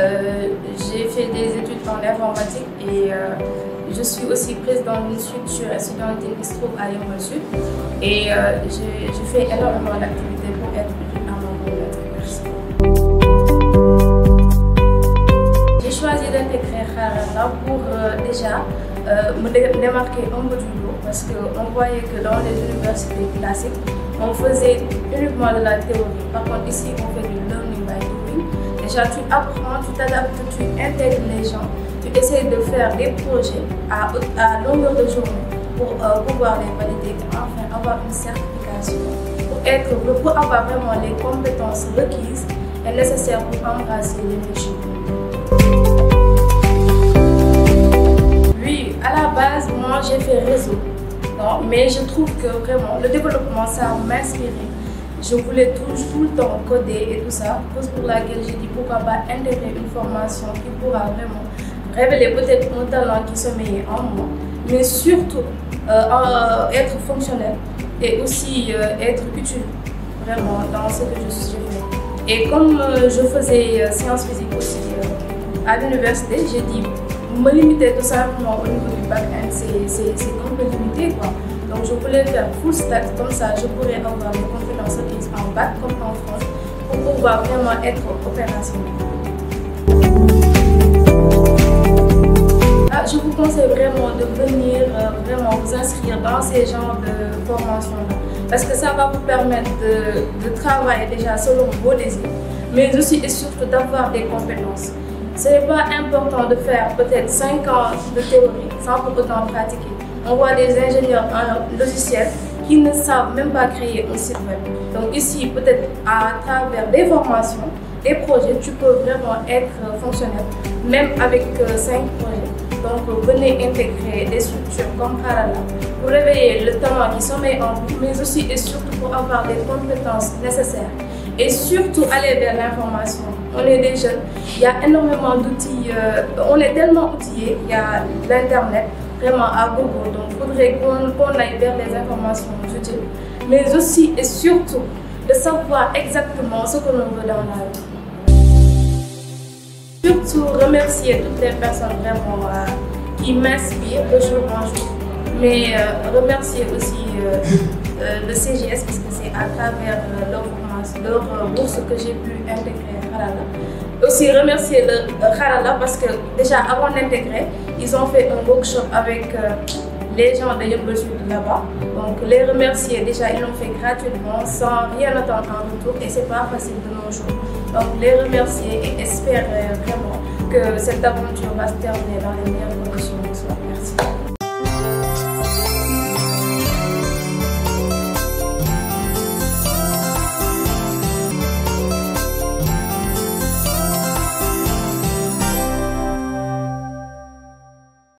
J'ai fait des études en informatique et je suis aussi présidente d'une structure étudiantine qui se trouve à Yeumbeul Sud. Et je fais énormément d'activités pour être utile à mon communauté. Merci. J'ai choisi d'intégrer Harala pour déjà me démarquer un peu du lot parce qu'on voyait que dans les universités classiques, on faisait uniquement de la théorie. Par contre, ici, on fait du learning by doing. Déjà, tu apprends, tu t'adaptes, tu intègres les gens, tu essaies de faire des projets à longueur de journée pour pouvoir les valider et enfin avoir une certification pour avoir vraiment les compétences requises et nécessaires pour embrasser les métiers. Oui, à la base, moi j'ai fait réseau. Non, mais je trouve que vraiment le développement, ça m'a inspiré. Je voulais tout le temps coder et tout ça, cause pour laquelle j'ai dit pourquoi pas intégrer une formation qui pourra vraiment révéler peut-être un talent qui sommeillait en moi, mais surtout être fonctionnel et aussi être utile vraiment dans ce que je fais. Et comme je faisais sciences physiques aussi à l'université, j'ai dit me limiter tout simplement au niveau du back-end, c'est un peu limité quoi. Donc je voulais faire full stack, comme ça je pourrais avoir les compétences requises en bac comme en front pour pouvoir vraiment être opérationnel. Je vous conseille vraiment de venir vraiment vous inscrire dans ces genres de formations-là parce que ça va vous permettre de travailler déjà selon vos désirs, mais aussi et surtout d'avoir des compétences. Ce n'est pas important de faire peut-être 5 ans de théorie sans pour autant pratiquer. On voit des ingénieurs en logiciel qui ne savent même pas créer un site web. Donc ici, peut-être à travers des formations, des projets, tu peux vraiment être fonctionnel, même avec 5 projets. Donc venez intégrer des structures comme Harala pour réveiller le talent qui sommeille en vous, mais aussi et surtout pour avoir les compétences nécessaires. Et surtout aller vers l'information. On est des jeunes, il y a énormément d'outils, on est tellement outillés, il y a l'internet vraiment à Google, donc il faudrait qu'on aille vers les informations utiles, mais aussi et surtout de savoir exactement ce que l'on veut dans la vie. Surtout remercier toutes les personnes vraiment qui m'inspirent de jour en jour, mais remercier aussi le CGS parce que c'est à travers leur bourse que j'ai pu intégrer Harala. Aussi remercier le Harala parce que déjà avant d'intégrer, ils ont fait un workshop avec les gens de Yeumbeul Sud là-bas. Donc les remercier, déjà ils l'ont fait gratuitement sans rien attendre en retour et c'est pas facile de nos jours. Donc les remercier et espérer vraiment que cette aventure va se terminer dans les meilleures conditions. Merci.